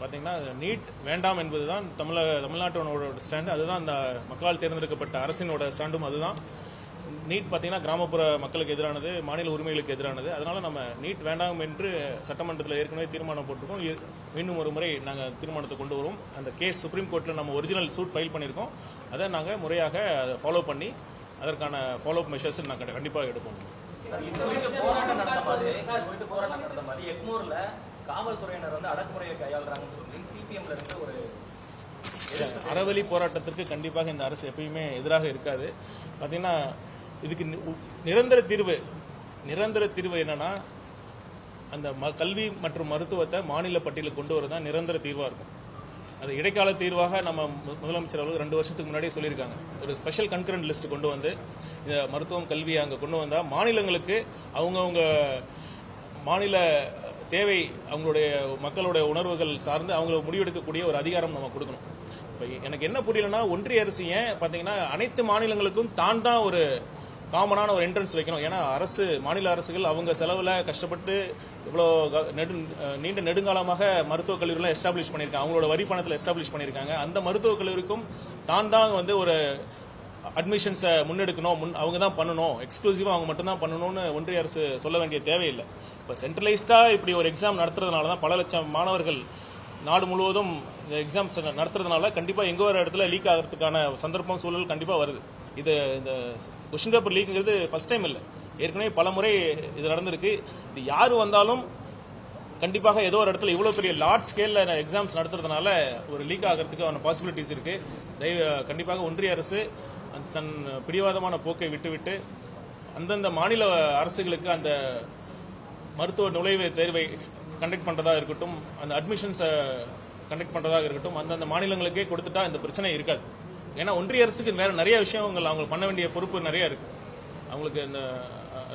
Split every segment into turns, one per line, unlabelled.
பார்த்தீங்கன்னா நீட் வேண்டாம் என்பதுதான் தமிழ்நாட்டோட ஸ்டாண்டு. அதுதான் அந்த மக்களால் தேர்ந்தெடுக்கப்பட்ட அரசினோட ஸ்டாண்டும் அதுதான். நீட் பார்த்தீங்கன்னா கிராமப்புற மக்களுக்கு எதிரானது, மாநில உரிமைகளுக்கு எதிரானது. அதனால நம்ம நீட் வேண்டாம் என்று சட்டமன்றத்தில் ஏற்கனவே தீர்மானம் போட்டிருக்கோம். மீண்டும் ஒரு முறை நாங்கள் தீர்மானத்தை கொண்டு வரும். அந்த கேஸ் சுப்ரீம் கோர்ட்டில் நம்ம ஒரிஜினல் சூட் ஃபைல் பண்ணியிருக்கோம். அதை நாங்கள் முறையாக ஃபாலோ பண்ணி அதற்கான ஃபாலோ அப் மெஷர்ஸ் நாங்கள் கண்டிப்பாக எடுப்போம்.
போராட்டம் நடந்த மாதிரி எக்மோர்ல காவல்துறையினர் வந்து அடக்குமுறையை கையாளுறாங்கன்னு சொல்லி சிபிஎம்ல இருந்து ஒரு
அறவழி போராட்டத்திற்கு கண்டிப்பாக இந்த அரசு எப்பயுமே எதிராக இருக்காது. பார்த்தீங்கன்னா இதுக்கு நிரந்தர தீர்வு என்னன்னா அந்த கல்வி மற்றும் மருத்துவத்தை மாநில பட்டியலுக்கு கொண்டு வரதான் நிரந்தர தீர்வாக இருக்கும். அது இடைக்கால தீர்வாக நம்ம முதலமைச்சர் அவர்கள் 2 வருஷத்துக்கு முன்னாடியே சொல்லியிருக்காங்க. ஒரு ஸ்பெஷல் கன்கரண்ட் லிஸ்ட் கொண்டு வந்து இந்த மருத்துவம் கல்வியை அங்கே கொண்டு வந்தால் மாநிலங்களுக்கு அவங்கவுங்க மாநில தேவை, அவங்களுடைய மக்களுடைய உணர்வுகள் சார்ந்து அவங்கள முடிவெடுக்கக்கூடிய ஒரு அதிகாரம் நம்ம கொடுக்கணும். இப்போ எனக்கு என்ன புரியலன்னா, ஒன்றிய அரசு ஏன் பார்த்தீங்கன்னா அனைத்து மாநிலங்களுக்கும் தான் ஒரு காமனான ஒரு என்ட்ரன்ஸ் வைக்கணும். ஏன்னா மாநில அரசுகள் அவங்க செலவில் கஷ்டப்பட்டு இவ்வளோ நீண்ட நெடுங்காலமாக மருத்துவக் கல்லூரிலாம் எஸ்டாப்ளிஷ் பண்ணியிருக்காங்க, அவங்களோட வரி பணத்தில் எஸ்டாப்ளிஷ் பண்ணியிருக்காங்க. அந்த மருத்துவக் கல்லூரிக்கும் தான் வந்து ஒரு அட்மிஷன்ஸை முன்னெடுக்கணும், அவங்க தான் பண்ணணும், எக்ஸ்க்ளூசிவாக அவங்க மட்டும்தான் பண்ணணும்னு ஒன்றிய அரசு சொல்ல வேண்டிய தேவையில்லை. இப்போ சென்ட்ரலைஸ்டாக இப்படி ஒரு எக்ஸாம் நடத்துறதுனால தான் பல லட்சம் மாணவர்கள் நாடு முழுவதும் இந்த எக்ஸாம்ஸ் நடத்துறதுனால கண்டிப்பாக எங்கோ ஒரு இடத்துல லீக் ஆகிறதுக்கான சந்தர்ப்பம் சூழல் கண்டிப்பாக வருது. இந்த கொஸ்டின் பேப்பர் லீக்குங்கிறது ஃபர்ஸ்ட் டைம் இல்லை, ஏற்கனவே பல முறை இது நடந்திருக்கு. இது யார் வந்தாலும் கண்டிப்பாக ஏதோ ஒரு இடத்துல இவ்வளோ பெரிய லார்ஜ் ஸ்கேலில் எக்ஸாம்ஸ் நடத்துறதுனால ஒரு லீக் ஆகிறதுக்கான பாசிபிலிட்டிஸ் இருக்கு. கண்டிப்பாக ஒன்றிய அரசு தன் பிடிவாதமான போக்கை விட்டுவிட்டு அந்தந்த மாநில அரசுகளுக்கு அந்த மருத்துவ நுழைவு தேர்வை கண்டக்ட் பண்ணுறதாக இருக்கட்டும், அந்த அட்மிஷன்ஸை கண்டக்ட் பண்ணுறதாக இருக்கட்டும், அந்தந்த மாநிலங்களுக்கே கொடுத்துட்டா இந்த பிரச்சனை இருக்காது. ஏன்னா ஒன்றிய அரசுக்கு வேற நிறைய விஷயங்கள் அவங்க பண்ண வேண்டிய பொறுப்பு நிறைய இருக்கு. அவங்களுக்கு இந்த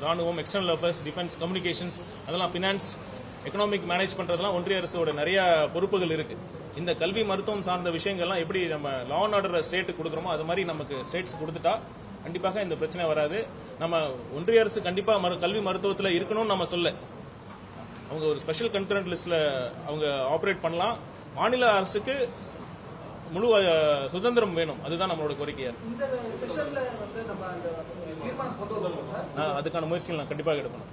ராணுவம், எக்ஸ்டர்னல் அஃபேர்ஸ், டிஃபென்ஸ், கம்யூனிகேஷன்ஸ், அதெல்லாம் ஃபினான்ஸ், எக்கனாமிக் மேனேஜ் பண்றதெல்லாம் ஒன்றிய அரசோட நிறைய பொறுப்புகள் இருக்கு. இந்த கல்வி மருத்துவம் சார்ந்த விஷயங்கள்லாம் எப்படி நம்ம லா அண்ட் ஆர்டர் ஸ்டேட்டுக்கு கொடுக்குறோமோ அது மாதிரி நமக்கு ஸ்டேட்ஸ் கொடுத்துட்டா கண்டிப்பாக இந்த பிரச்சனை வராது. நம்ம ஒன்றிய அரசு கண்டிப்பாக கல்வி மருத்துவத்தில் இருக்கணும்னு நம்ம சொல்ல, அவங்க ஒரு ஸ்பெஷல் கன்கரண்ட் லிஸ்ட்ல அவங்க ஆப்ரேட் பண்ணலாம். மாநில அரசுக்கு முழு சுதந்திரம் வேணும், அதுதான் நம்மளோட கோரிக்கையா. அதுக்கான முயற்சிகள் நான் கண்டிப்பாக எடுக்கணும்.